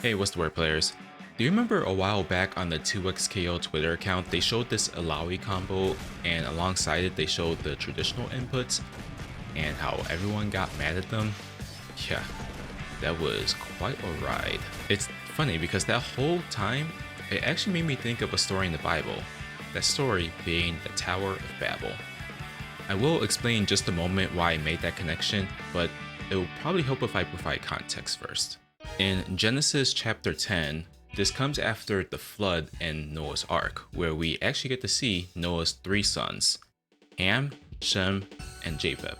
Hey, what's the word, players? Do you remember a while back on the 2xKO Twitter account, they showed this Alawi combo, and alongside it, they showed the traditional inputs and how everyone got mad at them? Yeah, that was quite a ride. It's funny because that whole time, it actually made me think of a story in the Bible. That story being the Tower of Babel. I will explain in just a moment why I made that connection, but it will probably help if I provide context first. In Genesis chapter 10, this comes after the flood in Noah's Ark, where we actually get to see Noah's three sons, Ham, Shem, and Japheth.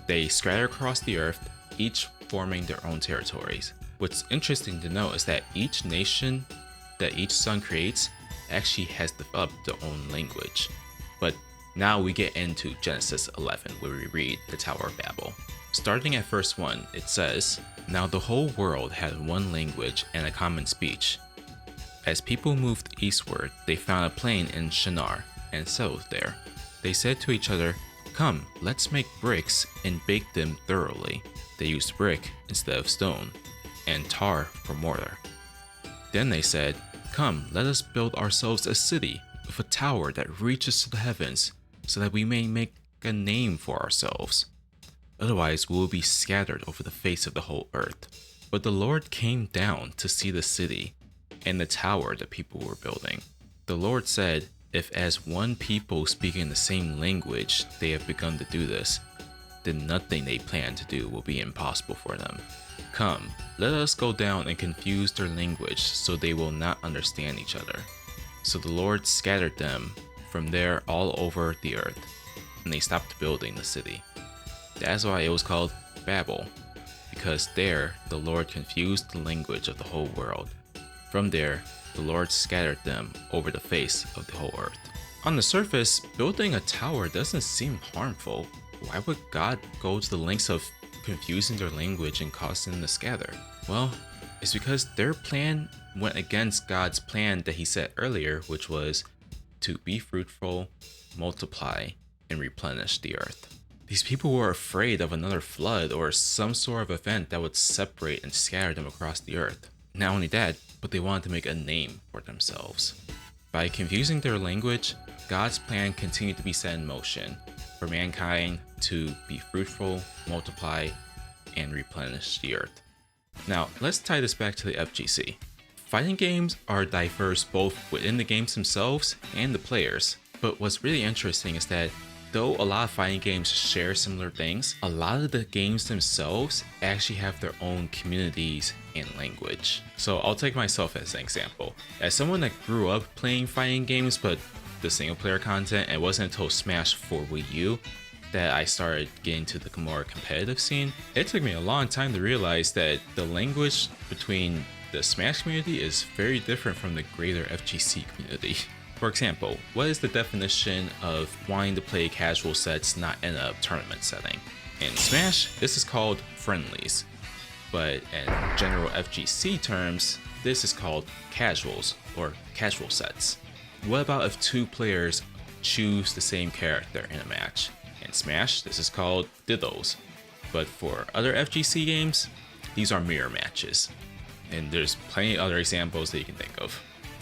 They scatter across the earth, each forming their own territories. What's interesting to note is that each nation that each son creates actually has developed their own language. But now we get into Genesis 11, where we read the Tower of Babel. Starting at verse 1, it says, "Now the whole world had one language and a common speech. As people moved eastward, they found a plain in Shinar and settled there. They said to each other, 'Come, let's make bricks and bake them thoroughly.' They used brick instead of stone, and tar for mortar. Then they said, 'Come, let us build ourselves a city with a tower that reaches to the heavens, so that we may make a name for ourselves. Otherwise, we will be scattered over the face of the whole earth.' But the Lord came down to see the city and the tower that people were building. The Lord said, 'If as one people speaking the same language they have begun to do this, then nothing they plan to do will be impossible for them. Come, let us go down and confuse their language so they will not understand each other.' So the Lord scattered them from there all over the earth, and they stopped building the city. That's why it was called Babel, because there the Lord confused the language of the whole world. From there, the Lord scattered them over the face of the whole earth." On the surface, building a tower doesn't seem harmful. Why would God go to the lengths of confusing their language and causing them to scatter? Well, it's because their plan went against God's plan that he set earlier, which was to be fruitful, multiply, and replenish the earth. These people were afraid of another flood or some sort of event that would separate and scatter them across the earth. Not only that, but they wanted to make a name for themselves. By confusing their language, God's plan continued to be set in motion for mankind to be fruitful, multiply, and replenish the earth. Now, let's tie this back to the FGC. Fighting games are diverse both within the games themselves and the players, but what's really interesting is that though a lot of fighting games share similar things, a lot of the games themselves actually have their own communities and language. So I'll take myself as an example. As someone that grew up playing fighting games, but the single player content, it wasn't until Smash for Wii U that I started getting to the more competitive scene. It took me a long time to realize that the language between the Smash community is very different from the greater FGC community. For example, what is the definition of wanting to play casual sets not in a tournament setting? In Smash, this is called friendlies, but in general FGC terms, this is called casuals or casual sets. What about if two players choose the same character in a match? In Smash, this is called dittos, but for other FGC games, these are mirror matches. And there's plenty of other examples that you can think of.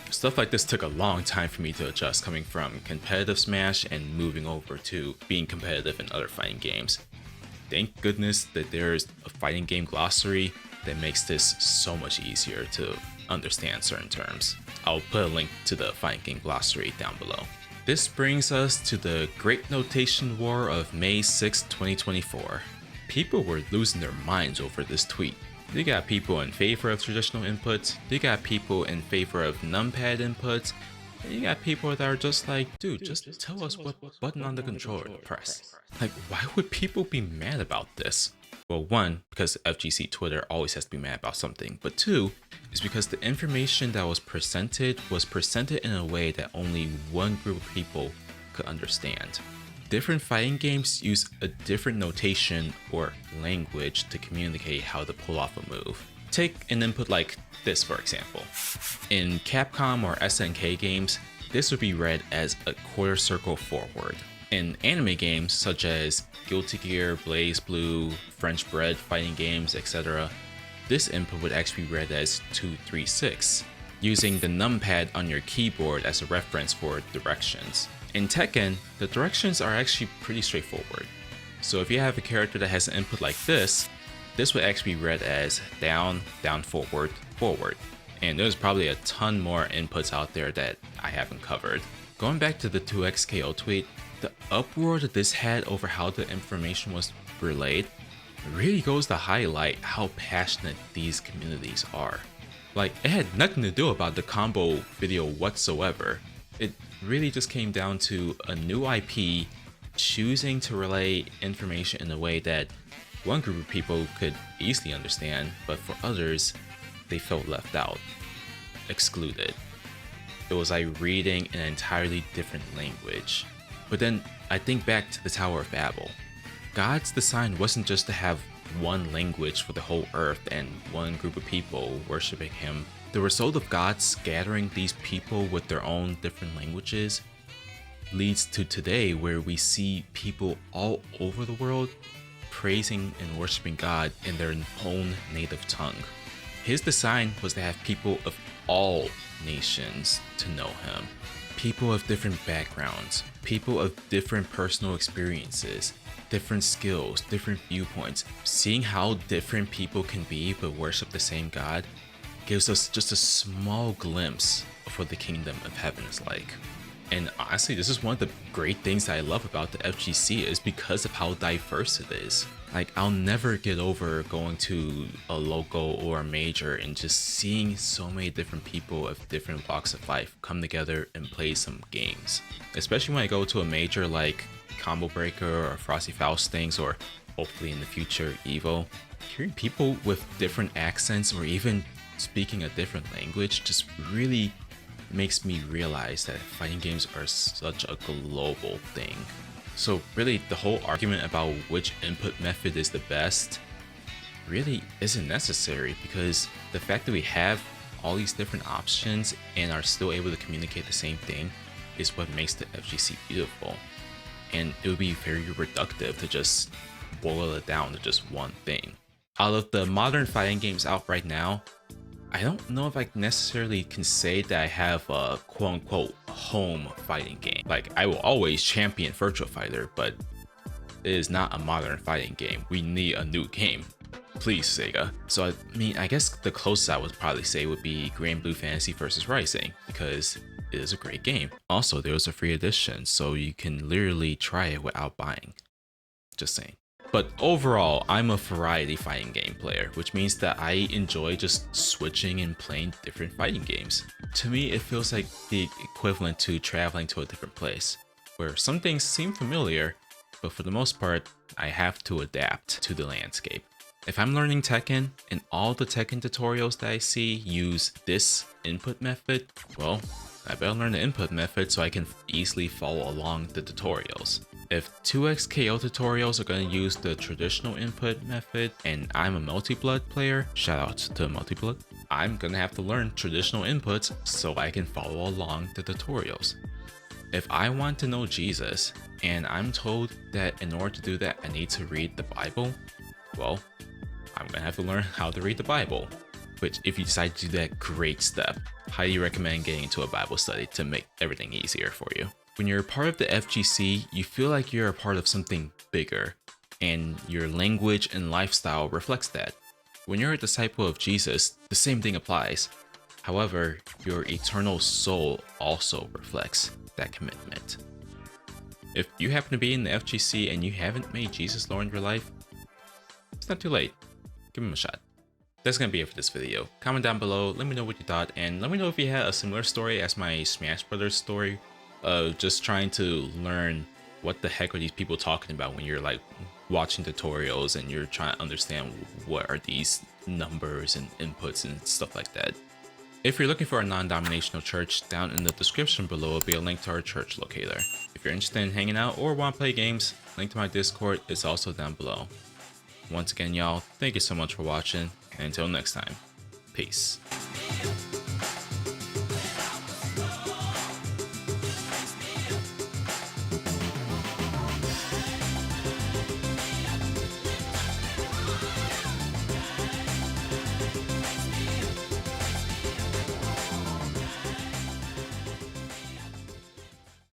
Stuff like this took a long time for me to adjust, coming from competitive Smash and moving over to being competitive in other fighting games. Thank goodness that there's a fighting game glossary that makes this so much easier to understand certain terms. I'll put a link to the fighting game glossary down below. This brings us to the Great Notation War of May 6, 2024. People were losing their minds over this tweet. You got people in favor of traditional inputs, you got people in favor of numpad inputs, and you got people that are just like, dude, just tell us what button on the controller to press. Like, why would people be mad about this? Well, one, because FGC Twitter always has to be mad about something, but two, is because the information that was presented in a way that only one group of people could understand. Different fighting games use a different notation or language to communicate how to pull off a move. Take an input like this, for example. In Capcom or SNK games, this would be read as a quarter circle forward. In anime games such as Guilty Gear, Blaze Blue, French Bread fighting games, etc., this input would actually be read as 236, using the numpad on your keyboard as a reference for directions. In Tekken, the directions are actually pretty straightforward. So if you have a character that has an input like this would actually be read as down, down, forward, forward. And there's probably a ton more inputs out there that I haven't covered. Going back to the 2xKO tweet, the uproar that this had over how the information was relayed really goes to highlight how passionate these communities are. Like, it had nothing to do about the combo video whatsoever. It really just came down to a new IP choosing to relay information in a way that one group of people could easily understand, but for others, they felt left out, excluded. It was like reading an entirely different language. But then I think back to the Tower of Babel. God's design wasn't just to have one language for the whole earth and one group of people worshiping him. The result of God scattering these people with their own different languages leads to today, where we see people all over the world praising and worshiping God in their own native tongue. His design was to have people of all nations to know him. People of different backgrounds, people of different personal experiences, different skills, different viewpoints. Seeing how different people can be but worship the same God gives us just a small glimpse of what the kingdom of heaven is like. And honestly, this is one of the great things that I love about the FGC, is because of how diverse it is. Like, I'll never get over going to a local or a major and just seeing so many different people of different walks of life come together and play some games. Especially when I go to a major like Combo Breaker or Frosty Faustings, or hopefully in the future Evo. Hearing people with different accents or even speaking a different language just really makes me realize that fighting games are such a global thing. So really, the whole argument about which input method is the best really isn't necessary, because the fact that we have all these different options and are still able to communicate the same thing is what makes the FGC beautiful. And it would be very reductive to just boil it down to just one thing. Out of the modern fighting games out right now, I don't know if I necessarily can say that I have a quote-unquote home fighting game. Like, I will always champion Virtua Fighter, but it is not a modern fighting game. We need a new game. Please, Sega. So, I mean, I guess the closest I would probably say would be Grand Blue Fantasy vs. Rising, because it is a great game. Also, there was a free edition, so you can literally try it without buying. Just saying. But overall, I'm a variety fighting game player, which means that I enjoy just switching and playing different fighting games. To me, it feels like the equivalent to traveling to a different place, where some things seem familiar, but for the most part, I have to adapt to the landscape. If I'm learning Tekken and all the Tekken tutorials that I see use this input method, well, I better learn the input method so I can easily follow along the tutorials. If 2xKO tutorials are going to use the traditional input method and I'm a multi-blood player, shout out to multi-blood, I'm going to have to learn traditional inputs so I can follow along the tutorials. If I want to know Jesus and I'm told that in order to do that I need to read the Bible, well, I'm going to have to learn how to read the Bible. Which, if you decide to do that, great step. Highly recommend getting into a Bible study to make everything easier for you. When you're a part of the FGC, you feel like you're a part of something bigger, and your language and lifestyle reflects that. When you're a disciple of Jesus, the same thing applies. However, your eternal soul also reflects that commitment. If you happen to be in the FGC and you haven't made Jesus Lord in your life, it's not too late. Give him a shot. That's gonna be it for this video. Comment down below, let me know what you thought, and let me know if you had a similar story as my Smash Brothers story. Just trying to learn what the heck are these people talking about when you're like watching tutorials and you're trying to understand what are these numbers and inputs and stuff like that. If you're looking for a non-denominational church, down in the description below will be a link to our church locator. If you're interested in hanging out or want to play games, link to my Discord is also down below. Once again, y'all, thank you so much for watching, and until next time, peace.